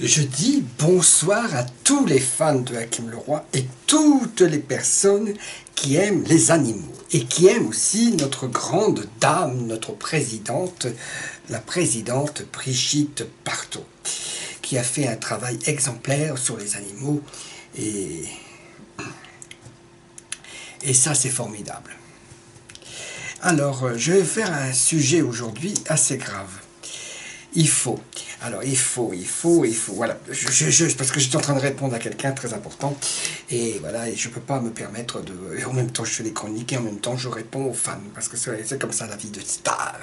Je dis bonsoir à tous les fans de Hakim Leroy et toutes les personnes qui aiment les animaux et qui aiment aussi notre grande dame, notre présidente, la présidente Brigitte Bardot, qui a fait un travail exemplaire sur les animaux et ça c'est formidable. Alors, je vais faire un sujet aujourd'hui assez grave. Il faut, voilà, parce que j'étais en train de répondre à quelqu'un très important, et voilà, et je peux pas me permettre de, et en même temps je fais les chroniques, et en même temps je réponds aux fans, parce que c'est comme ça la vie de star,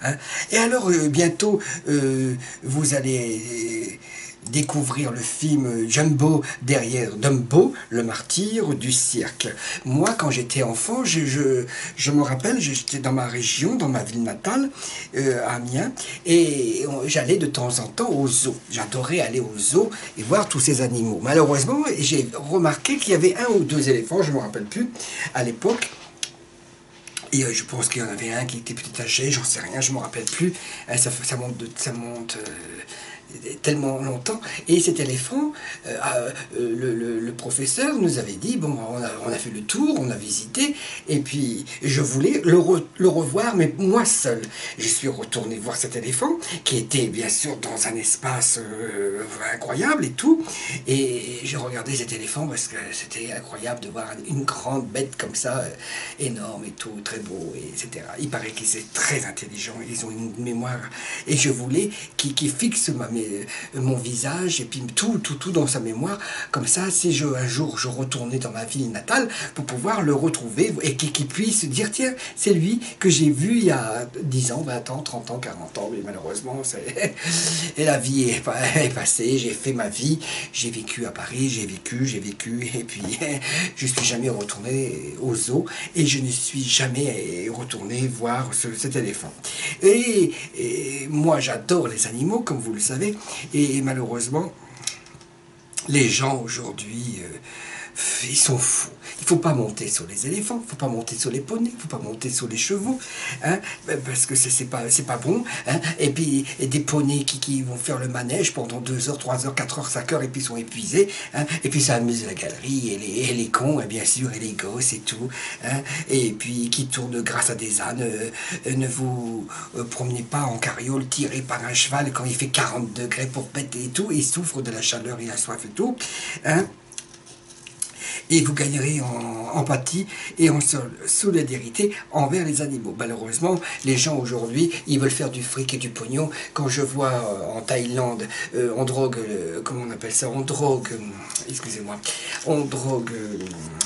hein. Et alors, bientôt, vous allez découvrir le film Jumbo derrière Dumbo, le martyr du cirque. Moi, quand j'étais enfant, je me rappelle, j'étais dans ma région, dans ma ville natale, à Amiens, et j'allais de temps en temps au zoo. J'adorais aller au zoo et voir tous ces animaux. Malheureusement, j'ai remarqué qu'il y avait un ou deux éléphants, je ne me rappelle plus, à l'époque. Et je pense qu'il y en avait un qui était peut-être âgé, j'en sais rien, je ne me rappelle plus. Ça monte tellement longtemps. Et cet éléphant, le professeur nous avait dit, bon, on a fait le tour, on a visité, et puis je voulais le revoir, mais moi seul. Je suis retourné voir cet éléphant, qui était bien sûr dans un espace incroyable et tout, et j'ai regardé cet éléphant parce que c'était incroyable de voir une grande bête comme ça, énorme et tout, très beau, etc. Il paraît qu'ils sont très intelligents, ils ont une mémoire, et je voulais qu'ils fixent mon visage et puis tout dans sa mémoire, comme ça si un jour je retournais dans ma ville natale pour pouvoir le retrouver et qu'il puisse dire tiens c'est lui que j'ai vu il y a 10 ans, 20 ans, 30 ans, 40 ans, mais malheureusement et la vie est passée, j'ai fait ma vie, j'ai vécu à Paris, j'ai vécu et puis je suis jamais retourné au zoo et je ne suis jamais retourné voir cet éléphant et moi j'adore les animaux comme vous le savez. Et malheureusement, les gens aujourd'hui, ils sont fous. Il ne faut pas monter sur les éléphants, il ne faut pas monter sur les poneys, il ne faut pas monter sur les chevaux, hein, parce que c'est pas bon. Hein, et puis et des poneys qui vont faire le manège pendant 2 heures, 3 heures, 4 heures, 5 heures, et puis sont épuisés. Hein, et puis ça amuse la galerie, et les cons, et bien sûr, et les gosses et tout. Hein, et puis qui tournent grâce à des ânes. Ne vous promenez pas en carriole tiré par un cheval quand il fait 40 degrés pour péter et tout, et souffre de la chaleur et la soif et tout. Hein, et vous gagnerez en empathie et en solidarité envers les animaux. Malheureusement, les gens aujourd'hui, ils veulent faire du fric et du pognon. Quand je vois en Thaïlande, on drogue, comment on appelle ça, on drogue, excusez-moi, on drogue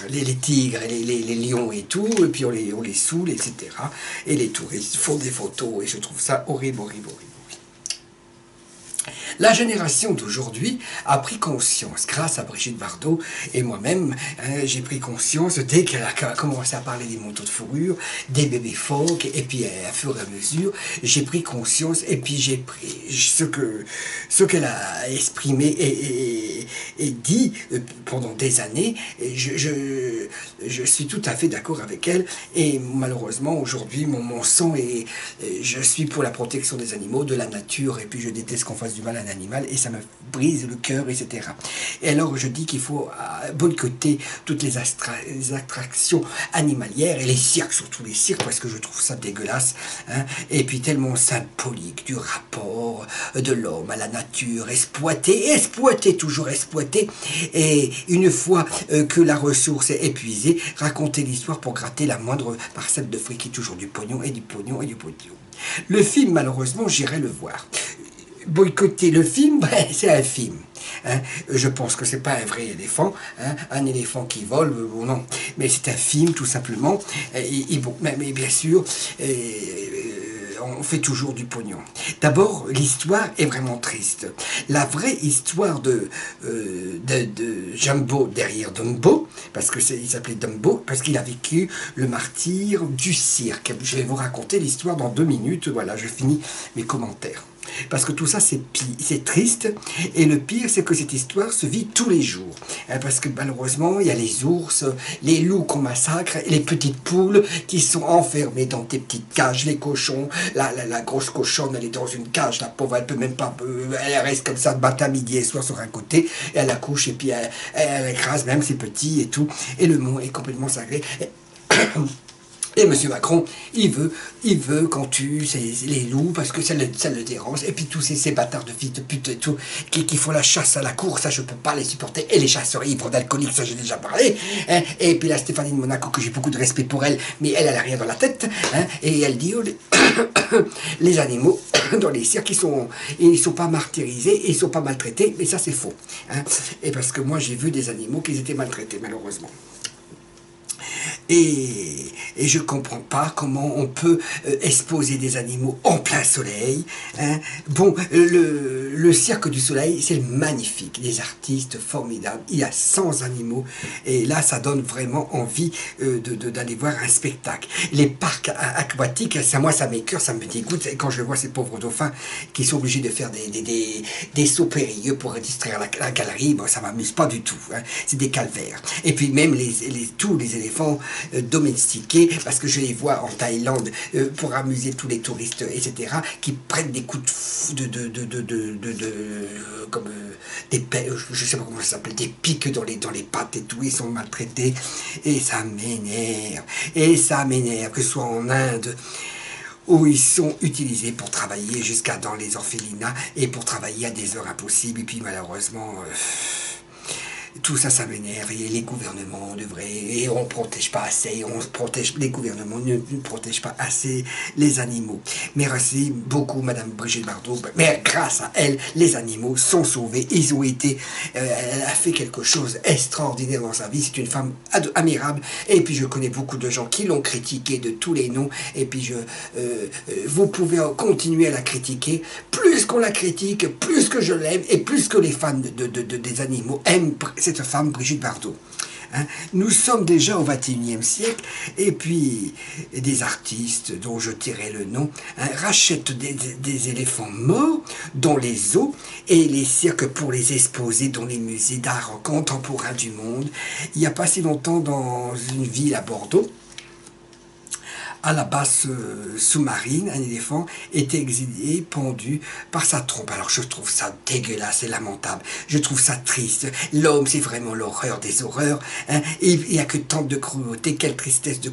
les tigres, les lions et tout, et puis on les saoule, etc. Et les touristes font des photos, et je trouve ça horrible, horrible, horrible. La génération d'aujourd'hui a pris conscience, grâce à Brigitte Bardot et moi-même, hein, j'ai pris conscience dès qu'elle a commencé à parler des manteaux de fourrure, des bébés phoques, et puis à fur et à mesure, j'ai pris conscience, et puis j'ai pris ce qu'elle a exprimé et dit pendant des années, et je suis tout à fait d'accord avec elle, et malheureusement aujourd'hui mon sang est, je suis pour la protection des animaux, de la nature, et puis je déteste qu'on fasse du mal à un animal et ça me brise le cœur, etc. Et alors je dis qu'il faut boycotter toutes les attractions animalières et les cirques, surtout les cirques, parce que je trouve ça dégueulasse, hein, et puis tellement symbolique du rapport de l'homme à la nature, exploiter, toujours exploiter, et une fois que la ressource est épuisée, raconter l'histoire pour gratter la moindre parcelle de fric, qui est toujours du pognon et du pognon et du pognon. Le film, malheureusement, j'irai le voir. Boycotter le film, ben, c'est un film. Hein. Je pense que c'est pas un vrai éléphant, hein, un éléphant qui vole, ou non, mais c'est un film tout simplement. Mais bien sûr, on fait toujours du pognon. D'abord, l'histoire est vraiment triste. La vraie histoire de Jumbo derrière Dumbo, parce que il s'appelait Dumbo, parce qu'il a vécu le martyr du cirque. Je vais vous raconter l'histoire dans 2 minutes. Voilà, je finis mes commentaires. Parce que tout ça, c'est triste. Et le pire, c'est que cette histoire se vit tous les jours. Parce que malheureusement, il y a les ours, les loups qu'on massacre, les petites poules qui sont enfermées dans des petites cages, les cochons. La grosse cochonne, elle est dans une cage, la pauvre, elle peut même pas... Elle reste comme ça de matin, midi et soir sur un côté. Et elle accouche et puis elle écrase même ses petits et tout. Et le monde est complètement sacré. Et M. Macron, il veut qu'on tue les loups parce que ça le dérange. Et puis tous ces bâtards de fils de pute et tout, qui font la chasse à la cour, ça je peux pas les supporter. Et les chasseurs ivres d'alcooliques, ça j'ai déjà parlé. Hein. Et puis la Stéphanie de Monaco, que j'ai beaucoup de respect pour elle, mais elle a rien dans la tête. Hein. Et elle dit, oh, les animaux dans les cirques, ils sont pas martyrisés, ils sont pas maltraités, mais ça c'est faux. Hein. Et parce que moi j'ai vu des animaux qui étaient maltraités, malheureusement. Et je ne comprends pas comment on peut exposer des animaux en plein soleil. Hein. Bon, le Cirque du Soleil, c'est magnifique. Des artistes formidables. Il y a 100 animaux. Et là, ça donne vraiment envie d'aller voir un spectacle. Les parcs aquatiques, moi, ça m'écœure, ça me dégoûte. Et quand je vois ces pauvres dauphins qui sont obligés de faire des sauts périlleux pour distraire la galerie, bon, ça ne m'amuse pas du tout. Hein. C'est des calvaires. Et puis même tous les éléphants domestiqués, parce que je les vois en Thaïlande pour amuser tous les touristes, etc., qui prennent des coups comme des je sais pas comment ça s'appelle, des pics dans les pattes et tout, ils sont maltraités, et ça m'énerve, que ce soit en Inde, où ils sont utilisés pour travailler jusqu'à dans les orphelinats, et pour travailler à des heures impossibles, et puis malheureusement... tout ça, ça m'énerve, et les gouvernements devraient, et on ne protège pas assez, les gouvernements ne protègent pas assez les animaux. Merci beaucoup, Madame Brigitte Bardot, mais grâce à elle, les animaux sont sauvés, ils ont été, elle a fait quelque chose d'extraordinaire dans sa vie, c'est une femme admirable, et puis je connais beaucoup de gens qui l'ont critiquée de tous les noms, et puis vous pouvez continuer à la critiquer, plus qu'on la critique, plus que je l'aime, et plus que les fans des animaux aiment cette femme, Brigitte Bardot. Hein. Nous sommes déjà au XXIe siècle, et puis des artistes dont je tairai le nom, hein, rachètent des éléphants morts dans les zoos et les cirques pour les exposer dans les musées d'art contemporain du monde. Il n'y a pas si longtemps, dans une ville à Bordeaux, à la base sous-marine, un éléphant était exilé, pendu par sa trompe. Alors je trouve ça dégueulasse et lamentable. Je trouve ça triste. L'homme, c'est vraiment l'horreur des horreurs. Hein. Et il n'y a que tant de cruauté, quelle tristesse de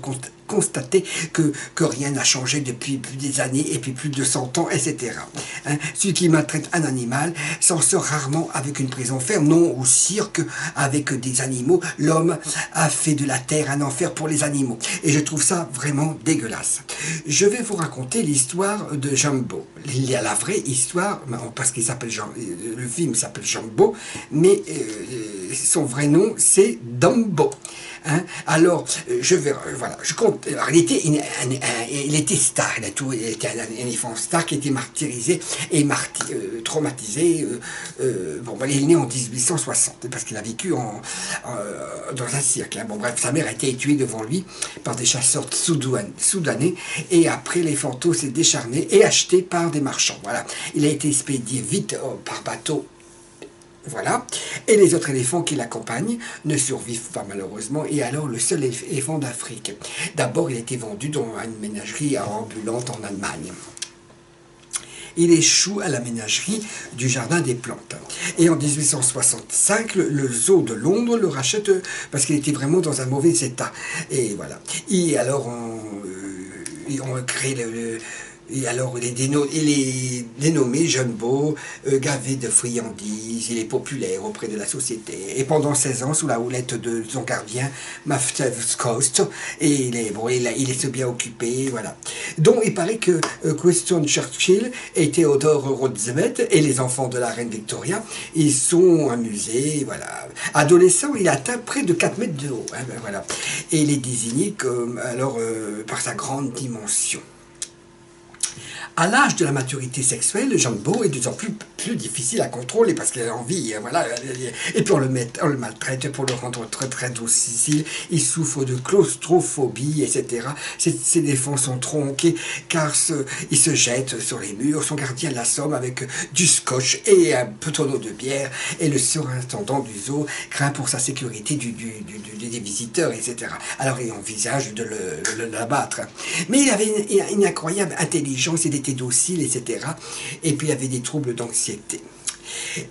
constater que rien n'a changé depuis des années, et puis plus de 100 ans, etc. Hein. Celui qui maltraite un animal s'en sort rarement avec une prison ferme, non au cirque, avec des animaux. L'homme a fait de la terre un enfer pour les animaux. Et je trouve ça vraiment dégueulasse. Je vais vous raconter l'histoire de Jumbo. Il y a la vraie histoire, parce qu'il s'appelle le film s'appelle Jumbo, mais son vrai nom, c'est Dumbo. Hein? Alors, voilà, je compte. Alors, il était star, il était un éléphant star qui était martyrisé et traumatisé. Bon, il est né en 1860 parce qu'il a vécu dans un cirque. Hein. Bon, bref, sa mère a été tuée devant lui par des chasseurs soudanais, et après, l'éléphanto s'est décharné et acheté par des marchands. Voilà, il a été expédié vite par bateau. Voilà, et les autres éléphants qui l'accompagnent ne survivent pas malheureusement, et alors le seul éléphant d'Afrique. D'abord, il a été vendu dans une ménagerie ambulante en Allemagne. Il échoue à la ménagerie du Jardin des Plantes. Et en 1865, le zoo de Londres le rachète parce qu'il était vraiment dans un mauvais état. Et voilà. Et alors, on crée et alors, il est dénommé Jumbo, gavé de friandises, il est populaire auprès de la société. Et pendant 16 ans, sous la houlette de son gardien, Matthews Coast, et il est bien occupé, voilà. Donc, il paraît que Winston Churchill et Theodore Roosevelt et les enfants de la reine Victoria, ils sont amusés, voilà. Adolescent, il atteint près de 4 mètres de haut, hein, ben voilà. Et il est désigné comme, alors, par sa grande dimension. À l'âge de la maturité sexuelle, Jumbo est de plus en plus difficile à contrôler parce qu'il a envie, voilà. Et puis on le maltraite pour le rendre très difficile. Il souffre de claustrophobie, etc. Ses défenses sont tronquées car il se jette sur les murs. Son gardien l'assomme avec du scotch et un peu tonneau de bière. Et le surintendant du zoo craint pour sa sécurité des visiteurs, etc. Alors il envisage de l'abattre. Mais il avait une incroyable intelligence, il était docile, etc. Et puis il avait des troubles d'anxiété.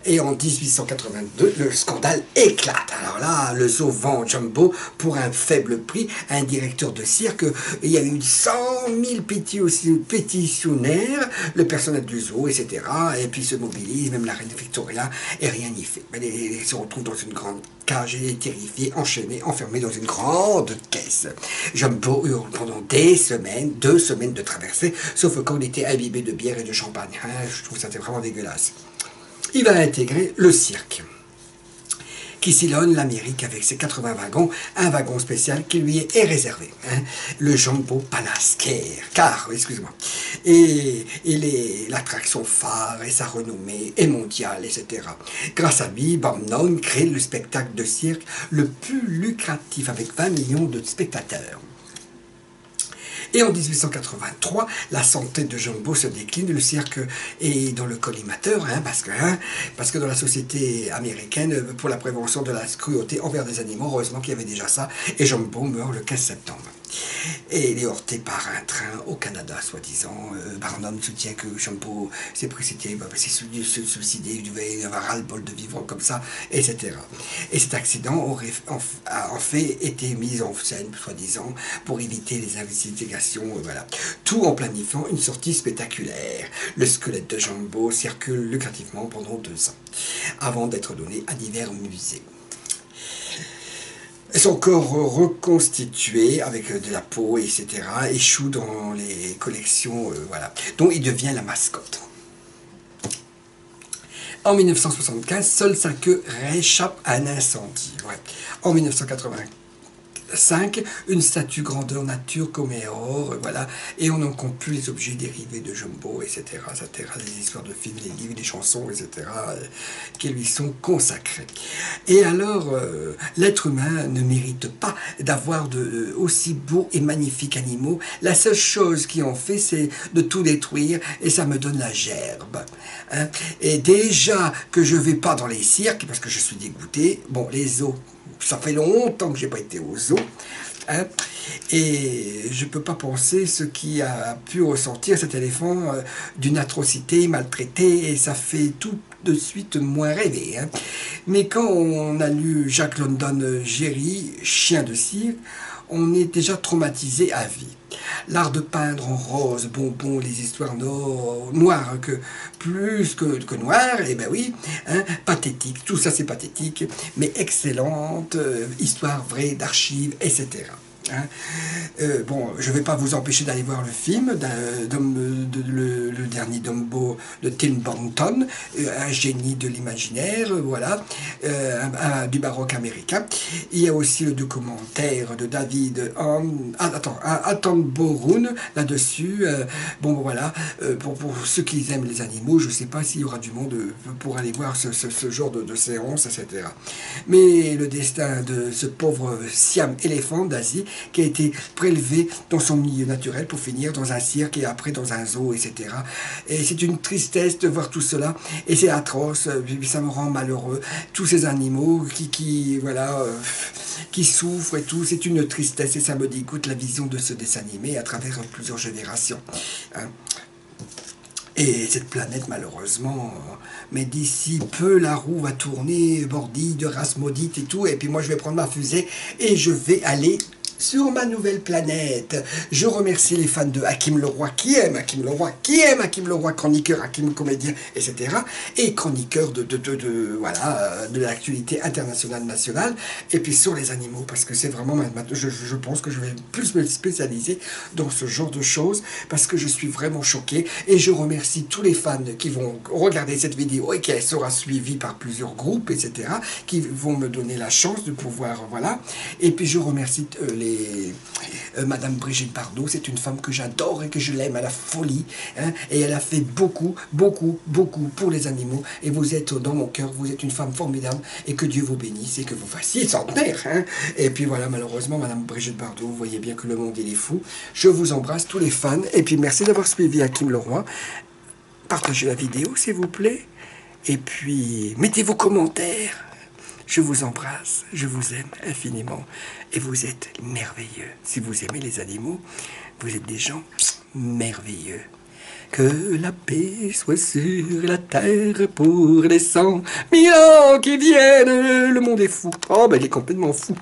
Et en 1882, le scandale éclate. Alors là, le zoo vend Jumbo pour un faible prix à un directeur de cirque. Il y a eu 100 000 pétitionnaires, le personnel du zoo, etc. Et puis se mobilise, même la reine Victoria, et rien n'y fait. Elle se retrouve dans une grande cage, elle est terrifiée, enchaînée, enfermée dans une grande caisse. Jumbo hurle pendant des semaines, 2 semaines de traversée, sauf quand il était imbibé de bière et de champagne. Je trouve ça vraiment dégueulasse. Il va intégrer le cirque, qui sillonne l'Amérique avec ses 80 wagons, un wagon spécial qui lui est réservé, le Jumbo Palace Car, excusez-moi. Et l'attraction phare et sa renommée est mondiale, etc. Grâce à lui, Bob None crée le spectacle de cirque le plus lucratif avec 20 millions de spectateurs. Et en 1883, la santé de Jumbo se décline, le cirque est dans le collimateur, parce que dans la société américaine, pour la prévention de la cruauté envers des animaux, heureusement qu'il y avait déjà ça, et Jumbo meurt le 15 septembre. Et il est heurté par un train au Canada, soi-disant. Barnum soutient que Jumbo s'est précipité, s'est suicidé, il devait avoir ras-le-bol de vivre comme ça, etc. Et cet accident a en fait été mis en scène, soi-disant, pour éviter les investigations, voilà. Tout en planifiant une sortie spectaculaire. Le squelette de Jumbo circule lucrativement pendant 2 ans, avant d'être donné à divers musées. Son corps reconstitué avec de la peau, etc., échoue dans les collections, voilà, dont il devient la mascotte. En 1975, seule sa queue réchappe à un incendie. Ouais. En 1985, une statue grandeur nature comme or, voilà, et on n'en compte plus les objets dérivés de Jumbo, etc., les histoires de films, les livres, les chansons, etc., qui lui sont consacrés. Et alors, l'être humain ne mérite pas d'avoir de aussi beaux et magnifiques animaux. La seule chose qui en fait, c'est de tout détruire, et ça me donne la gerbe. Et déjà que je vais pas dans les cirques, parce que je suis dégoûté, bon, les zoos, ça fait longtemps que j'ai pas été aux zoos, et je peux pas penser ce qui a pu ressentir cet éléphant d'une atrocité maltraité, et ça fait tout de suite moins rêver. Mais quand on a lu Jack London Jerry, chien de cirque, on est déjà traumatisé à vie. L'art de peindre en rose, bonbon, les histoires noires, plus que noires, et ben oui, pathétique, tout ça c'est pathétique, mais excellente, histoire vraie d'archives, etc. Bon, je ne vais pas vous empêcher d'aller voir le film, le dernier Dumbo de Tim Burton, un génie de l'imaginaire, voilà, du baroque américain. Il y a aussi le documentaire de David Attenborough là-dessus. Bon, voilà, pour ceux qui aiment les animaux, je ne sais pas s'il y aura du monde pour aller voir ce genre de séance, etc. Mais le destin de ce pauvre Siam éléphant d'Asie, qui a été prélevé dans son milieu naturel pour finir dans un cirque et après dans un zoo, etc. Et c'est une tristesse de voir tout cela, et c'est atroce, ça me rend malheureux. Tous ces animaux voilà, qui souffrent et tout, c'est une tristesse, et ça me dégoûte la vision de ce dessin animé à travers plusieurs générations. Et cette planète, malheureusement, mais d'ici peu, la roue va tourner, bordille de race maudite et tout, et puis moi je vais prendre ma fusée et je vais aller sur ma nouvelle planète. Je remercie les fans de Hakim Leroy qui aiment Hakim Leroy, chroniqueur, Hakim comédien, etc. Et chroniqueur voilà, de l'actualité internationale, nationale, et puis sur les animaux, parce que c'est vraiment, je pense que je vais plus me spécialiser dans ce genre de choses, parce que je suis vraiment choqué, et je remercie tous les fans qui vont regarder cette vidéo, et qu'elle sera suivie par plusieurs groupes, etc., qui vont me donner la chance de pouvoir, voilà, et puis je remercie les Et Madame Brigitte Bardot, c'est une femme que j'adore et que je l'aime à la folie. Hein, et elle a fait beaucoup, beaucoup, beaucoup pour les animaux. Et vous êtes dans mon cœur, vous êtes une femme formidable. Et que Dieu vous bénisse et que vous fassiez centenaire. Hein. Et puis voilà, malheureusement, Madame Brigitte Bardot, vous voyez bien que le monde, il est fou. Je vous embrasse, tous les fans. Et puis merci d'avoir suivi Hakim Leroy. Partagez la vidéo, s'il vous plaît. Et puis, mettez vos commentaires. Je vous embrasse, je vous aime infiniment. Et vous êtes merveilleux. Si vous aimez les animaux, vous êtes des gens merveilleux. Que la paix soit sur la terre pour les 100 000 ans qui viennent. Le monde est fou. Oh, ben il est complètement fou.